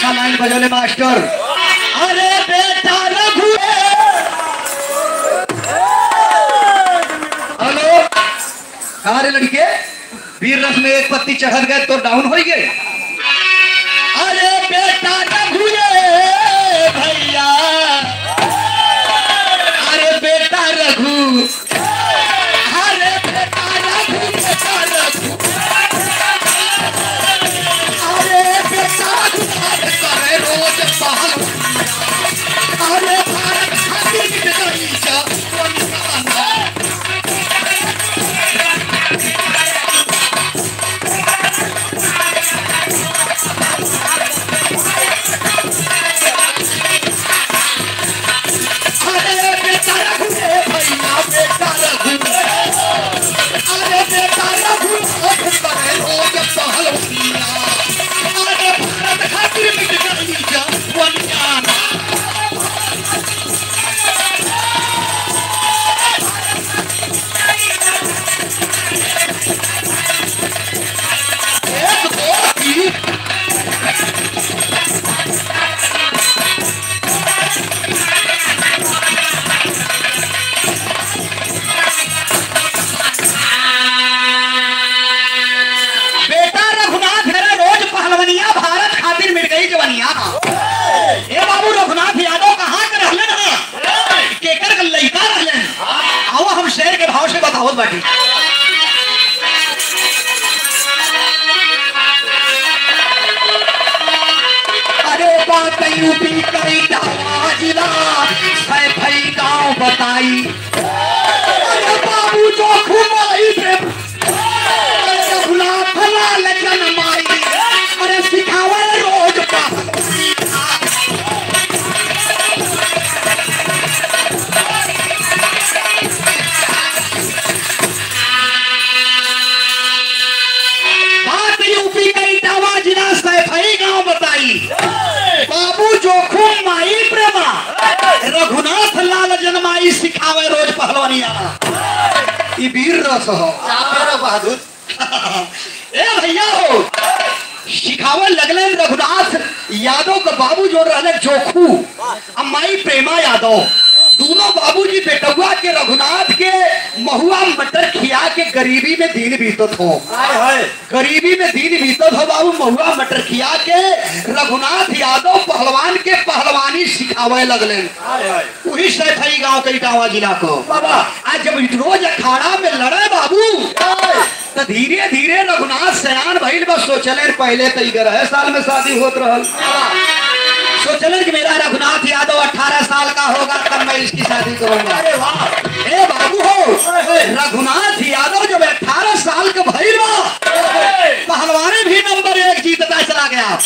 अच्छा line बजौले master. अरे बेटा रघु, हेलो कहा रे लड़के, वीर रस में एक पत्ती चढ़ गए तो डाउन हो गए। अरे बेटा रघु भैया, अरे बेटा रघु, अरे बेटा रघु, बेटा रघु, अरे बेटा करे रोज पहल, अरे भारत खातिर की बाटी। अरे बात यूपी कई जिला सैफई गांव बताई। अरे बाबू जो खुमाई गुलाब लाल जनमाई, अरे सिखावे रोज बाबू जोखुम माई प्रेमा रघुनाथ लाल जन्माई सिखावे रोज पहलवानिया। ये वीर रस हो बहादुर। ए भैया हो, सिखावे लगले रघुनाथ यादव का बाबू जो रहले जोखू और माई प्रेमा यादव, दोनों बाबूजी बेटुआ के रघुनाथ के महुआ मटर खिया के गरीबी में दिन बीतत हो। गरीबी में दिन बीतत हो बाबू, महुआ मटर खिया के रघुनाथ यादव पहलवान के पहलवानी सिखावे लगले। वही सैफई गांव के इटावा जिला को बाबा। आज जब रोज अखाड़ा में लड़े बाबू तो धीरे धीरे रघुनाथ सयान भइल बस सोचले पहले तो 11 साल में शादी होत रहल। सोचले कि मेरा रघुनाथ यादव 18 साल का होगा तब मैं इसकी शादी करूंगा। अरे वाह, ए बाबू हो, रघुनाथ यादव जब 18 साल का भइल बा पहलवानी भी नंबर 1 जीतता चला गया।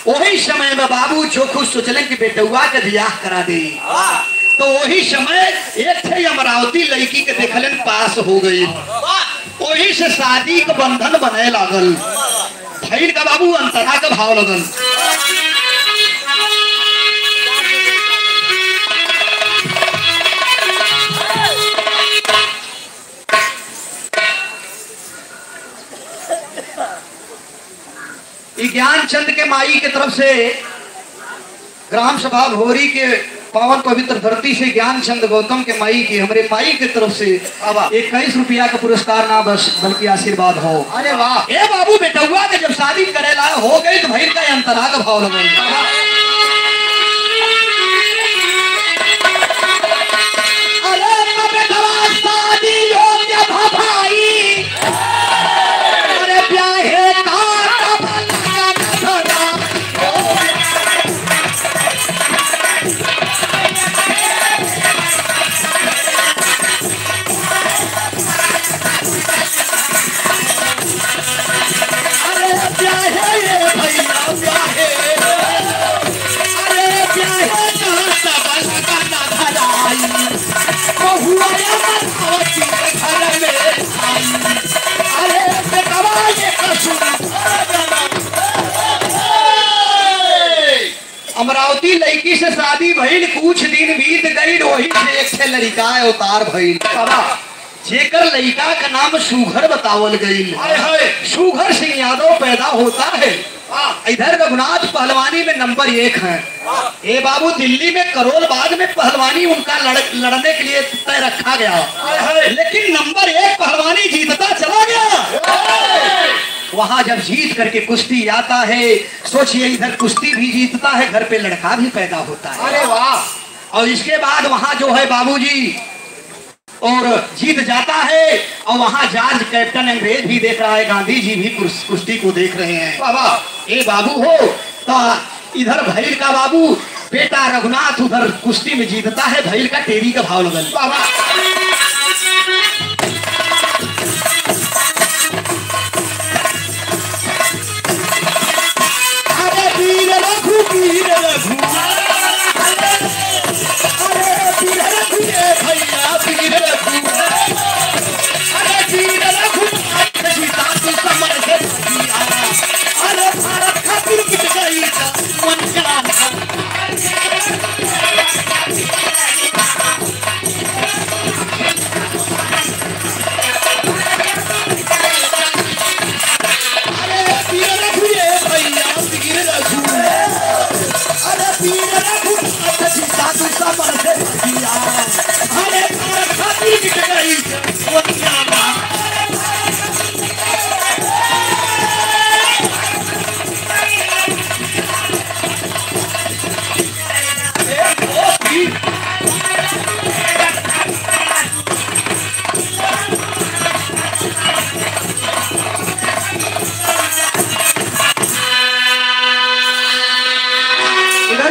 वही समय में बाबू जो खुद सोचले कि बेटुआ के ब्याह करा दे, तो वही समय एक थे अमरावती लड़की के देखलन पास हो गई। वही से शादी का बंधन बने लागल। भइल का बाबू अंतरा का भाव लगल। ज्ञानचंद के माई के तरफ से ग्राम सभा भोरी के पावन पवित्र धरती से ज्ञानचंद गौतम के माई की हमारे माई की तरफ से 21 रुपया का पुरस्कार ना बस बल्कि आशीर्वाद हो। अरे वाह, ए बाबू बेटुआ के जब शादी करेला हो गई तो भैर का अंतरा का भाव लगे। अमरावती लड़की से शादी भइल, कुछ दिन बीत गई, वही से एक से लड़का अवतार भइल। जेकर लड़का का नाम सुघर बतावल गई। सुघर सिंह यादव पैदा होता है इधर रघुनाथ पहलवानी में नंबर 1 है। ए बाबू दिल्ली में करोल बाग में पहलवानी उनका लड़ने के लिए तय रखा गया, लेकिन नंबर 1 पहलवानी जीतता चला गया। वहां जब जीत करके कुश्ती आता है, सोचिए इधर कुश्ती भी जीतता है, घर पे लड़का भी पैदा होता है। अरे वाह। और इसके बाद वहां जो है बाबूजी और जीत जाता है, और वहां जॉर्ज कैप्टन अंग्रेज भी देख रहा है, गांधी जी भी कुश्ती को देख रहे हैं। बाबा ए बाबू हो तो इधर भैल का बाबू बेटा रघुनाथ उधर कुश्ती में जीतता है, भैल का टेरी का भाव लगल। बाबा अरे वीर रघु वीर रघु, अरे वीर रघु भैया वीर रघु, अरे वीर रघु जीता तू समर से दिया, अरे भारत खातिर कित गई मन जाना।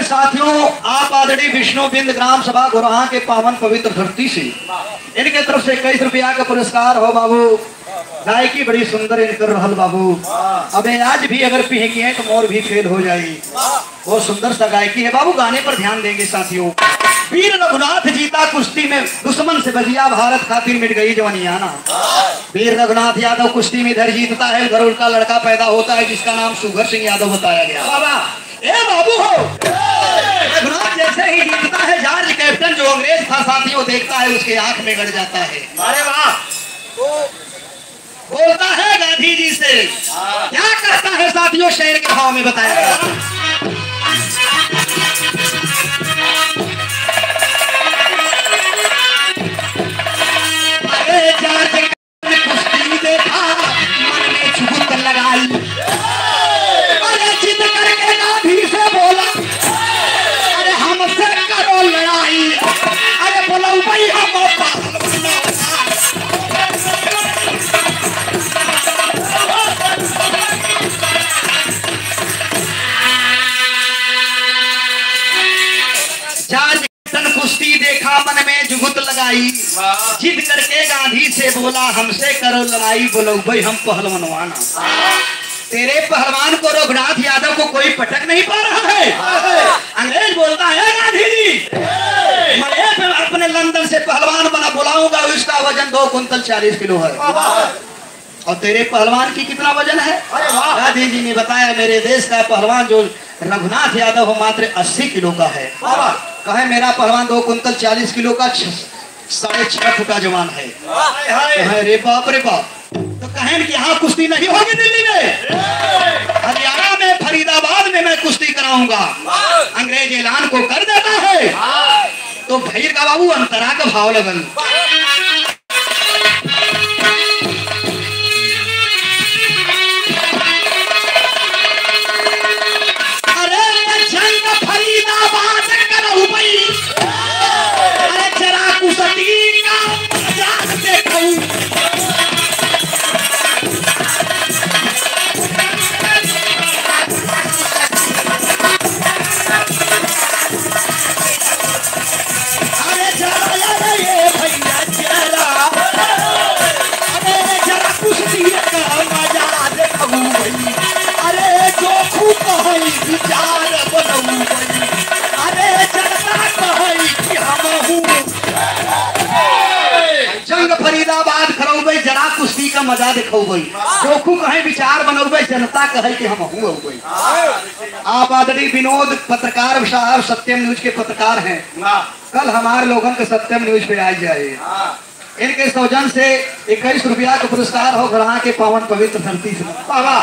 साथियों, आप आदरणीय विष्णु बिंद ग्राम सभा गुरहा के पावन पवित्र धरती से इनके तरफ से 21 रुपया का पुरस्कार हो बाबू। गायकी बड़ी सुंदर इनकर रहल बाबू। अब आज भी अगर पिहेगी है तो मोर भी फेल हो जाएगी। बहुत सुंदर सा गायकी है बाबू, गाने पर ध्यान देंगे साथियों। वीर रघुनाथ जीता कुश्ती में, दुश्मन से बजिया भारत खातिर मिट गई जवानियाना। वीर रघुनाथ यादव कुश्ती में इधर जीतता है, उधर उनका लड़का पैदा होता है जिसका नाम सुगर सिंह यादव बताया गया। बाबा ए बाबू हो, रघुनाथ जैसे ही जीतता है, जॉर्ज कैप्टन जो अंग्रेज था साथियों देखता है, उसके आंख में गड़ जाता है। अरे वाह। बोलता है गांधी जी से, क्या करता है साथियों, शेर के भाव में बताया गया। अरे जॉर्ज ने कुश्ती देखा, मन में चुभुत लगाई, अरे जिद करके गांधी से बोला, अरे हमसे करो लड़ाई, अरे बोलो भाई हम कुश्ती देखा, मन में जुगुत लगाई, जिद करके गांधी से बोला हमसे करो लड़ाई, बोलो भाई हम पहलवानवाना। तेरे पहलवान को रघुनाथ यादव को कोई पटक नहीं पा रहा है। अंग्रेज बोलता है गांधी जी, मैं अपने लंदन से पहलवान बना बुलाऊंगा, उसका वजन 2 कुंतल 40 किलो है। और तेरे पहलवान की कितना वजन है? गांधी जी ने बताया मेरे देश का पहलवान जो रघुनाथ यादव हो मात्र 80 किलो का है। कहे मेरा पहलवान 2 कुंतल 40 किलो का 6.5 फुट का जवान है। रे बाप रे बाप। तो कहें कि यहाँ कुश्ती नहीं होगी दिल्ली में, हरियाणा में फरीदाबाद में मैं कुश्ती कराऊंगा। अंग्रेज ऐलान को कर देता है। तो भैर का बाबू अंतरा का भाव लगन। अरे जंग फरीदाबाद करो भाई, अरे जरा कुश्ती का मजाक देखो। जंग फरीदाबाद खड़ो भाई, जरा कुश्ती का मजा देखो भाई। जोखू कहे विचार बनो भाई, जनता कहे कि हम हूँ भाई। आप आदरणीय विनोद पत्रकार साहब सत्यम न्यूज के पत्रकार हैं। कल हमारे लोगों के सत्यम न्यूज पे आ जाए। इनके सौजन से 21 रुपया का पुरस्कार हो गढ़ा के पावन पवित्र धरती से। बाबा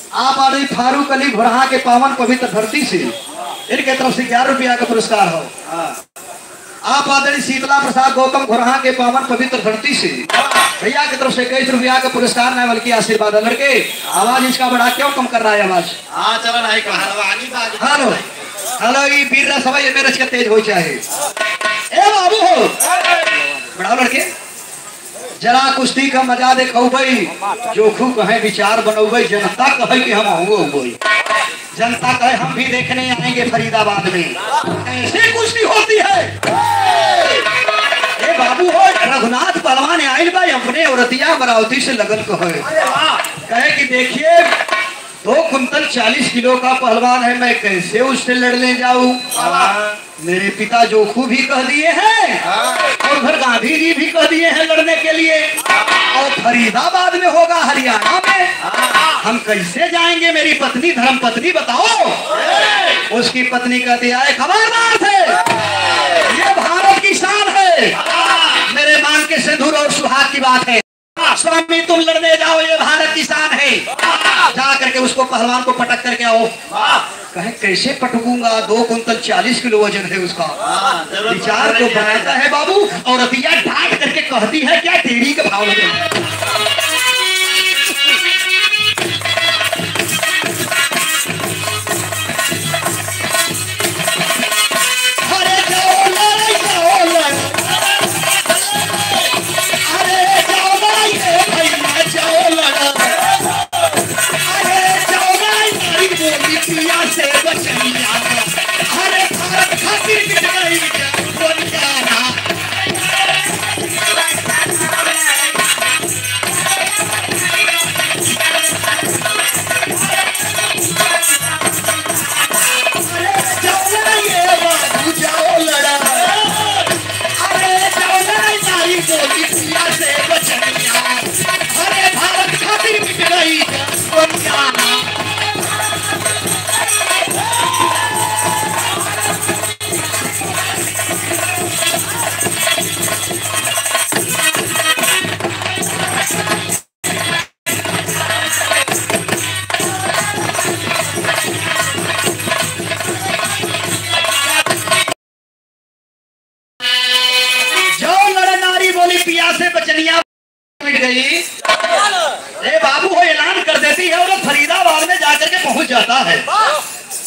आप आ रही फारूक अली भुरहा के पावन पवित्र धरती से, इनके तरफ से 11 रुपया का पुरस्कार हो। आप आदरणीय शीतला प्रसाद गौतम घुरहा के पावन पवित्र धरती से भैया की तरफ से 21 रुपया का पुरस्कार नहीं बल्कि आशीर्वाद है। लड़के आवाज इसका बड़ा क्यों कम कर रहा है आवाज? हाँ चलो नहीं हेलो हेलो ये वीर सभा ये मेरे तेज हो चाहे ए बाबू हो बढ़ाओ लड़के जरा कुश्ती का मजा देखो भाई, जोखू कहे विचार बनो भाई, जनता कहे कि हम होंगे, जनता कहे हम भी देखने आएंगे फरीदाबाद में ऐसी कुश्ती होती है। ए बाबू हो रघुनाथ पहलवान आयल भाई अपने औरतिया बरावती से लगन कहे कि देखिए 2 कुंतल 40 किलो का पहलवान है, मैं कैसे उससे लड़ने जाऊं? मेरे पिता जोखू भी कह दिए हैं और उधर गांधी जी भी कह दिए हैं लड़ने के लिए, और फरीदाबाद में होगा हरियाणा में, हम कैसे जाएंगे? मेरी पत्नी धर्म पत्नी बताओ। उसकी पत्नी कहती है खबरदार थे, ये भारत की शान है, मेरे मांग के सिंदूर और सुहाग की बात है, स्वामी तुम लड़ने जाओ, ये भारत की शान है, जा करके उसको पहलवान को पटक करके आओ। कहे कैसे पटकूंगा? 2 कुंतल 40 किलो वजन है उसका। विचार को बनाता है बाबू, और अतिया डांट करके कहती है क्या टेढ़ी का भाव लगे।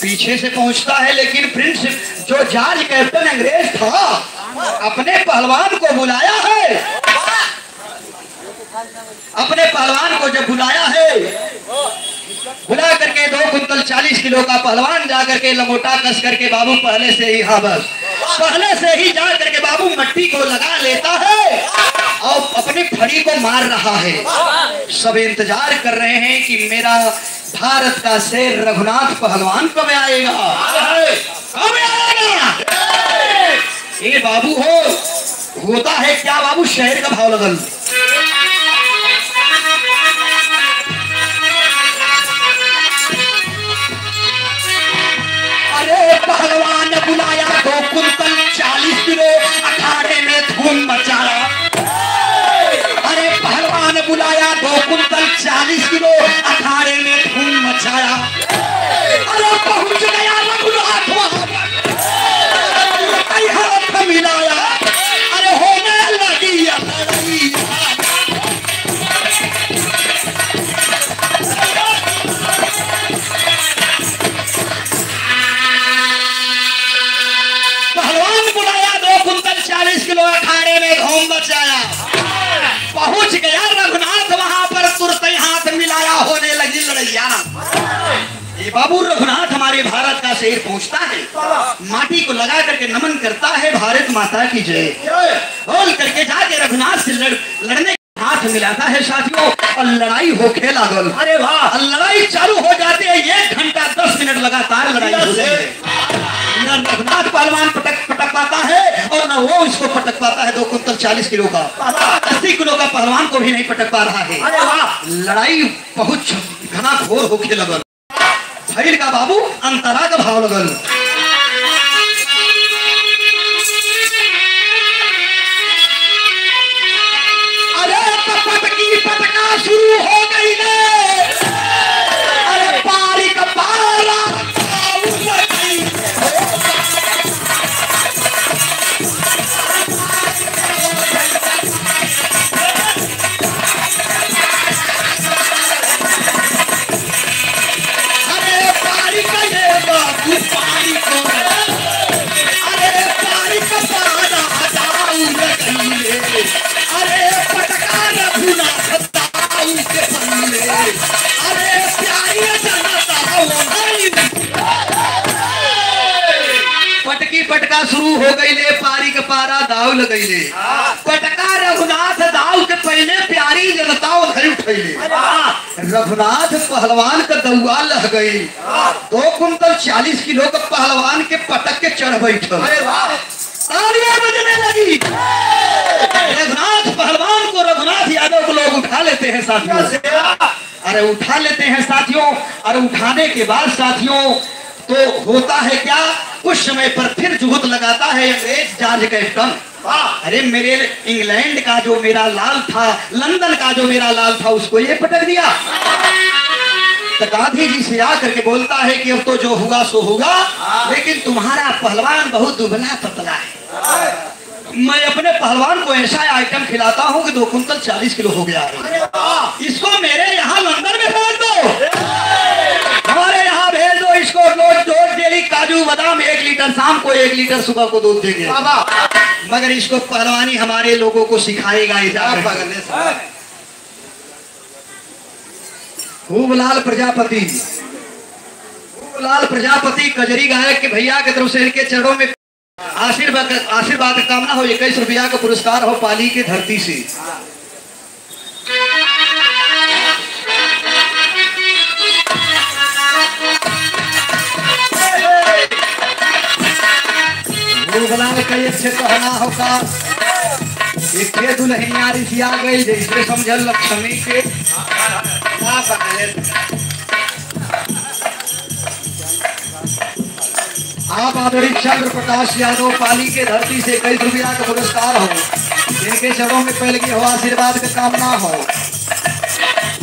पीछे से पहुंचता है, लेकिन प्रिंस जो जॉर्ज कैप्टन अंग्रेज था अपने पहलवान को बुलाया है, अपने पहलवान को जब बुलाया है, बुला करके 2 कुंतल 40 किलो का पहलवान जा करके लंगोटा कस करके बाबू पहले से ही, हाँ बस पहले से ही जा करके बाबू मट्टी को लगा लेता है और अपनी फड़ी को मार रहा है। सब इंतजार कर रहे हैं कि मेरा भारत का शेर रघुनाथ पहलवान कब आएगा, कब आएगा? ये बाबू होता है क्या बाबू? शहर का भाव लगन। अरे पहलवान बुलाया 2 कुंतल 40 किलो अखाड़े में धूम मचाया। अरे पहलवान बुलाया 2 कुंतल 40 किलो अखाड़े में धूम मचाया। अरे पहुंच गया रघुनाथ वहां हाथ मिलाया, अरे होने लगी पहलवान बुलाया 2 कुंतल 40 किलो अखाड़े में धूम मचाया। पहुंच गया रघुनाथ वहां पर, तुरंत हाथ मिलाया, होने लगी लड़ैया। ये बाबू रघुनाथ हमारे भारत का शेर पहुंचता है, माटी को लगा करके नमन करता है, भारत माता की जय बोल करके जाके रघुनाथ से लड़ने हाथ मिलाता है साथियों, और लड़ाई होके लागल। अरे वाह, लड़ाई चालू हो जाते हैं, 1 घंटा 10 मिनट लगातार लड़ाई होती है। न रघुनाथ पहलवान पटक पाता है और न वो इसको पटक पाता है। 2 कुंतल 40 किलो का 80 किलो का पहलवान को भी नहीं पटक पा रहा है। अरे वाह, लड़ाई बहुत घना घोर होके लगल। भैल का बाबू अंतरा का भाव लगल। अरे पटकी पटका शुरू हो गई ने, अरे शुरू हो गई ले, पारी के पारा दाव लगैले। पटका रघुनाथ दाव के पहले प्यारी जनता उधर उठैले। रघुनाथ पहलवान का दौआ लह गई। 2 कुंतल 40 किलो का पहलवान के पटक के चढ़ बैठल। तालियां बजने लगी। रघुनाथ पहलवान को रघुनाथ यादव को लोग उठा लेते हैं साथियों। अरे उठा लेते हैं साथियों। और उठाने के बाद साथियों तो होता है क्या, कुछ समय पर फिर जुगत लगाता है अंग्रेज जॉर्ज कैप्टन। अरे मेरे इंग्लैंड का जो मेरा लाल था, लंदन का जो मेरा लाल था, उसको ये पटक दिया। तो गांधी जी से आकर के बोलता है कि अब तो जो हुआ सो होगा, लेकिन तुम्हारा पहलवान बहुत दुबला पतला है। मैं अपने पहलवान को ऐसा आइटम खिलाता हूँ कि 2 कुंतल 40 किलो हो गया है। इसको मेरे यहाँ लंदन में भेज दो, हमारे यहाँ भेज दो इसको। रोज डेली काजू बादाम 1 लीटर, शाम को 1 लीटर, सुबह को दूध देंगे। मगर इसको पहलवानी हमारे लोगों को सिखाएगा। खूबलाल प्रजापति, खूबलाल प्रजापति कजरी गायक के भैया के तरफ से इनके चरणों में आशीर्वाद कामना हो। 21 रुपया का पुरस्कार हो पाली की धरती से। कई अच्छे कहना होगा, एक दुल्हनिया रिसिया गई जैसे समझल लक्ष्मी के। आप आदरणीय चंद्र प्रकाश यादव पाली के धरती से 21 रुपया का पुरस्कार हो। इनके चरणों में पहले हो आशीर्वाद का कामना हो।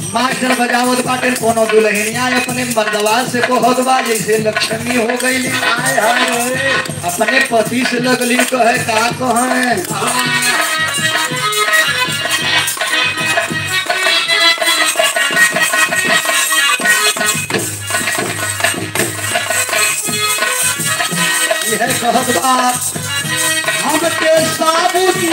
मास्टर बजावत बाटे कोनो दुल्हनिया अपने मर्दवा से कहत बा जैसे लक्ष्मी हो गई। अपने पति से लगली कहे का कहे। यह कहत बा हमके साबुनी,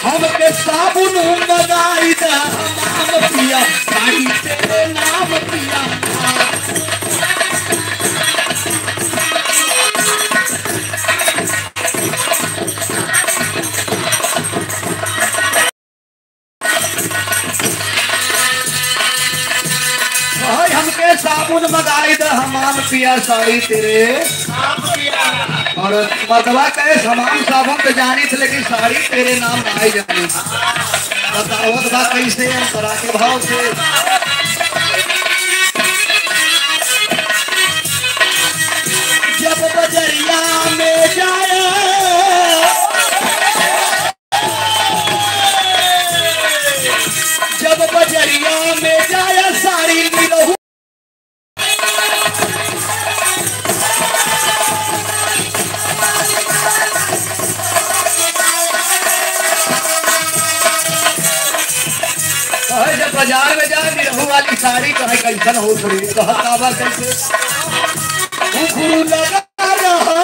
हमके साबुन मंगाई दा नाम पिया, साड़ी तेरे नाम पिया। हमके साबुन मंगाई दा हमाम पिया, साड़ी तेरे नाम पिया। और मर्दवा कहे हमाम साबुन तो जानी थे लेकिन साड़ी तेरे नाम नहीं जानी। बतावत बा कैसे अंतरा के भाव से। जब बजरिया में जाए, जब बजरिया में जाए साड़ी मिलहु। जब बाजार में जाए निरहू वाली साड़ी कहे कैसन हो थोड़ी कहतावा कैसे घुघरू लगा रहा,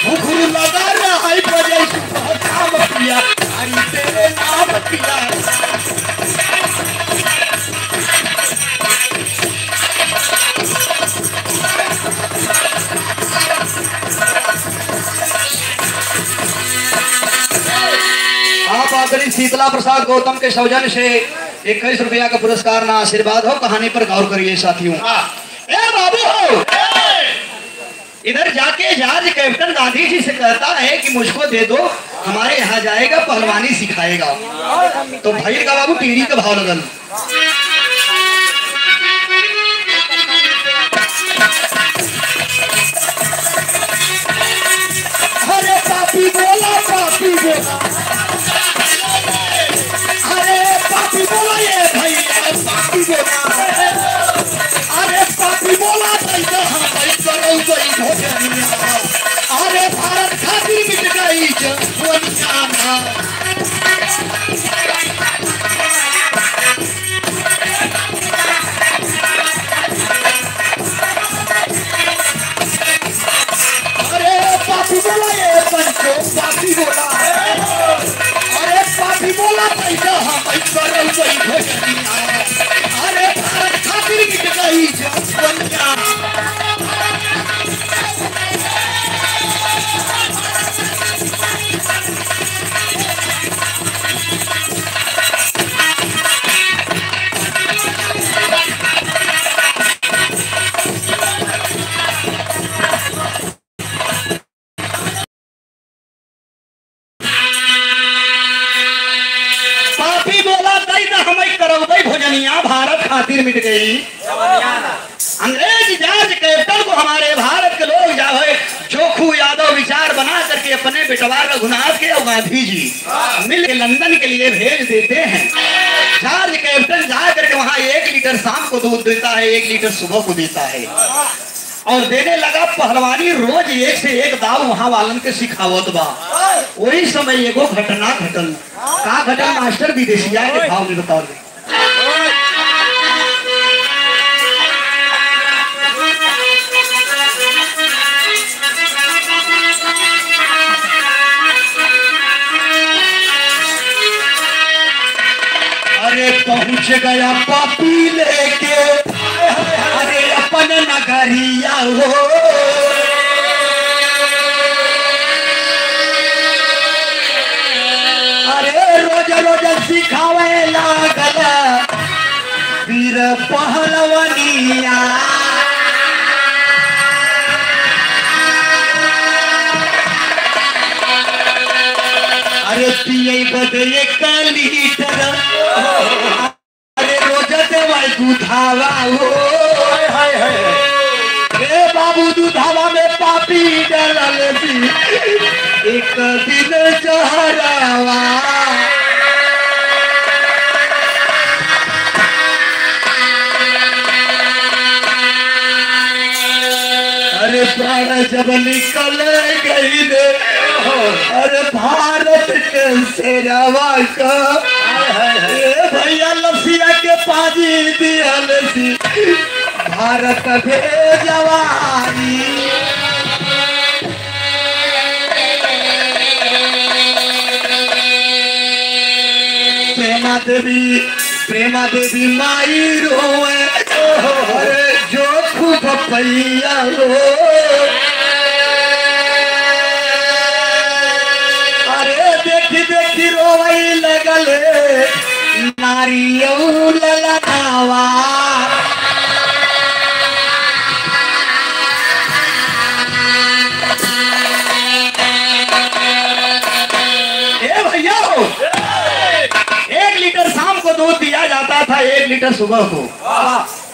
घुघरू लगा रहा है बजे नाम पिया, साड़ी तेरे नाम पिया। आप आदरणीय शीतला प्रसाद गौतम के सौजन्य से 21 रुपया का पुरस्कार ना आशीर्वाद हो। कहानी पर गौर करिए साथियों। ए बाबू हो, इधर जाके जॉर्ज कैप्टन गांधी जी से कहता है कि मुझको दे दो, हमारे यहाँ जाएगा पहलवानी सिखाएगा। तो भाई का बाबू टीरी का भाव लगल। अरे पापी बोला, पापी बोला, अरे पापी बोला ये भैया, पापी बोला, अरे पापी बोला अरे भारत खातिर मिट गई दुनिया। अरे पापी बोला ये पंचो, पापी बोला, अरे पापी बोला पैसा हम जवनिया भारत खातिर मिट गई। अंग्रेज जहाज कैप्टन को हमारे भारत के लोग जावे जोखू यादव विचार बना करके अपने बेटवा रघुनाथ के और गांधी जी मिल के लंदन के लिए भेज देते हैं। जहाज कैप्टन जा करके वहां 1 लीटर शाम को दूध देता है, 1 लीटर सुबह को देता है और देने लगा पहलवानी। रोज एक से एक दाव वहां वालन के सिखावत बा। वही समय एगो घटना घटल। का घटल मास्टर विदेशिया के भाव में बताओ। अरे पहुंच गया पापी लेके अरे अपन नगरिया हो। अरे रोज रोज सिखावे लागल वीर पहलवनिया। अरे पिए बदे 1 लीटर अरे रोज देवाई दूधावा हो। ए बाबू दूधावा में पापी डलल सी 1 दिन जहरावा। अरे प्राण जब निकल गई ने अरे भारत के सेरावा का भैया लसिया के पाजी दियल सी भारत भेजवानी। प्रेमा देवी माई रोए अरे जो खूब पैया रो। अरे देखी देखी रोई लगले नारियों ललनावा। ए भैया 1 लीटर शाम को दूध दिया जाता था, 1 लीटर सुबह को।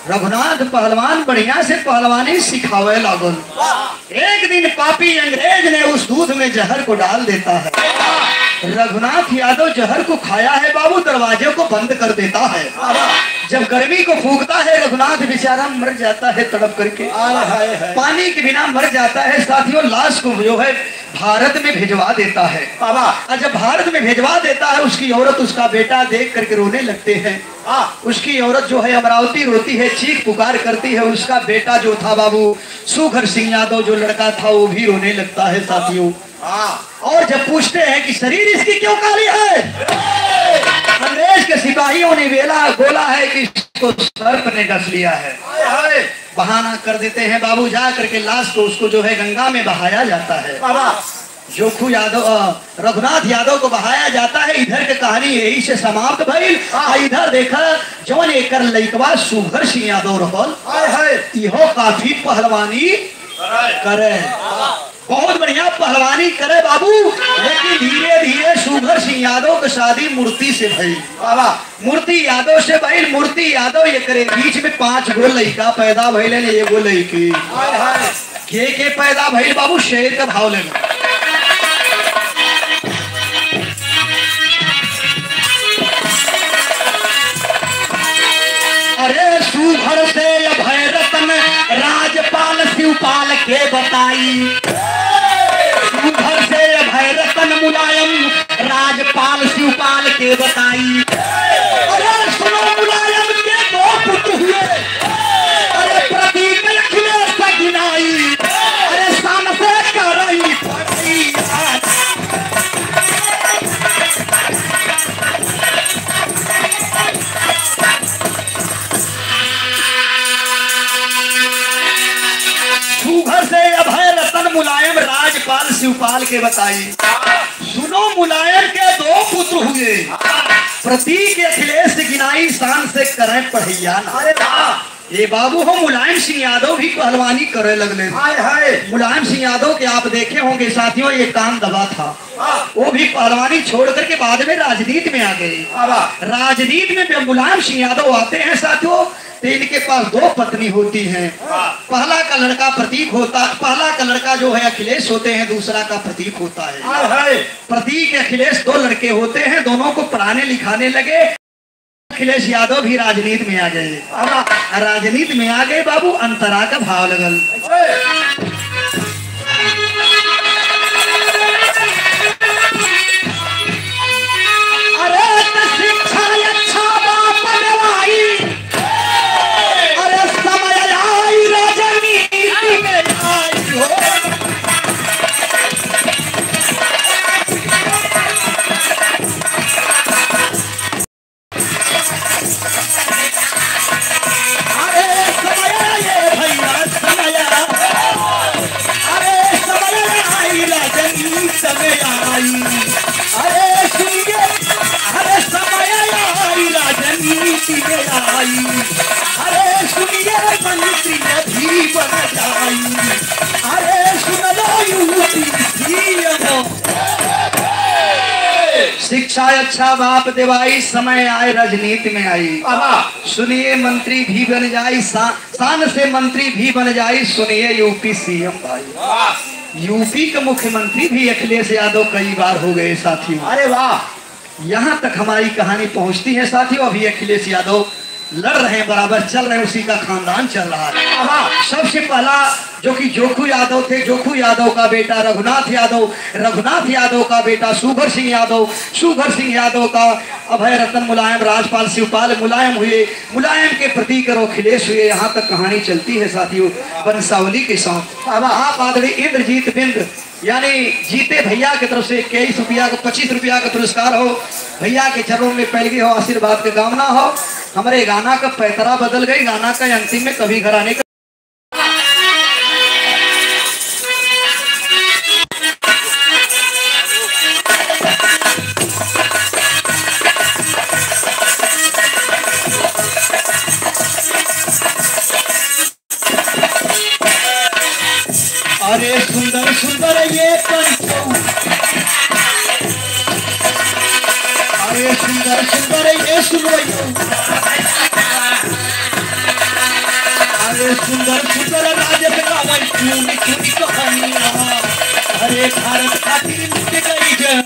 रघुनाथ पहलवान बढ़िया से पहलवानी सिखावे लागल। एक दिन पापी अंग्रेज ने उस दूध में जहर को डाल देता है। रघुनाथ यादव जहर को खाया है बाबू, दरवाजे को बंद कर देता है। जब गर्मी को फूंकता है रघुनाथ बेचारा मर जाता है तड़प करके, पानी के बिना मर जाता है। साथियों लाश को जो है भारत में भिजवा देता है। और जब भारत में भिजवा देता है उसकी औरत उसका बेटा देख करके रोने लगते हैं। उसकी औरत जो है अमरावती रोती है, चीख पुकार करती है। उसका बेटा जो था बाबू सुघर सिंह यादव जो लड़का था वो भी रोने लगता है साथियों। और जब पूछते हैं कि शरीर इसकी क्यों काली है, अंग्रेज के सिपाहियों ने बोला है कि इसको सर्प ने डस लिया है। बहाना कर देते हैं बाबू, जा करके लाश को उसको जो है गंगा में बहाया जाता है। जोखू यादव रघुनाथ यादव को बहाया जाता है। इधर की कहानी यही से समाप्त भइल। इधर देखा जौन एकर लइकवा सुघर सिंह यादव रहल, इहो काफी पहलवानी करे, बहुत बढ़िया पहलवानी करे बाबू। लेकिन धीरे धीरे सुघर सिंह यादव की शादी मूर्ति से भई। मूर्ति यादव से भई। मूर्ति यादव ये करे बीच में 5 गो लड़का पैदा भइले ने, एगो लड़की के पैदा भइल बाबू। शेर का भाव लेना। अरे सुघर से भैरतन राजपाल शिवपाल के बताई। सुघर से भैरतन मुलायम राजपाल शिवपाल के बताई। अरे सुनो मुलायम के 2 पुत्र हुए। अरे प्रतीक अखिलेश गिनाई। अरे शाम से करई फटी। सुघर से अभय रतन मुलायम राजपाल शिवपाल के बताई। सुनो मुलायम के 2 पुत्र हुए। प्रतीक अखिलेश गिनाई शान से करें पढ़ैया। अरे ये बाबू हो मुलायम सिंह यादव भी पहलवानी करे लगले। मुलायम सिंह यादव के आप देखे होंगे साथियों, ये कान दबा था, वो भी पहलवानी छोड़ करके बाद में राजनीति में आ गए। राजनीति में जब मुलायम सिंह यादव आते हैं साथियों, तो इनके पास 2 पत्नी होती हैं। पहला का लड़का प्रतीक होता, पहला का लड़का जो है अखिलेश होते हैं, दूसरा का प्रतीक होता है। प्रतीक अखिलेश 2 लड़के होते हैं, दोनों को पढ़ाने लिखाने लगे। अखिलेश यादव भी राजनीति में आ गए। राजनीति में आ गए बाबू, अंतरा का भाव लगल। अरे सुनिए मंत्री भी बन जाई, अरे सुन लो शिक्षा अच्छा बाप देवाई, समय आए राजनीति में आई। सुनिए मंत्री भी बन जाई, शान से मंत्री भी बन जाई। सुनिए यूपी सीएम भाई, यूपी के मुख्यमंत्री भी अखिलेश यादव कई बार हो गए साथियों। अरे वाह, यहाँ तक हमारी कहानी पहुंचती है साथियों। अभी अखिलेश यादव लड़ रहे हैं, बराबर चल रहे हैं, उसी का खानदान चल रहा है। सबसे पहला जो कि जोखू यादव थे, जोखू यादव का बेटा रघुनाथ यादव, रघुनाथ यादव का बेटा सुघर सिंह यादव, सुघर सिंह यादव का अभय रतन मुलायम, राजपाल शिवपाल मुलायम हुए, मुलायम के प्रतीक अखिलेश हुए। यहाँ तक कहानी चलती है साथियों वंशावली के साथ। आप आदरणीय इंद्रजीत बिंद यानी जीते भैया की तरफ से 21 रुपया का 25 रुपया का पुरस्कार हो। भैया के चरणों में पैलगी हो, आशीर्वाद के कामना हो। हमारे गाना का पैतरा बदल गई, गाना का अंतिम में कभी घर आने का। अरे सुंदर सुंदर ये पंचो, अरे सुंदर सुंदर ये सुनवैयो, अरे सुंदर सुंदर राजत गावै चूनी चूनी कहानियां। अरे भारत खातिर मिट गई जय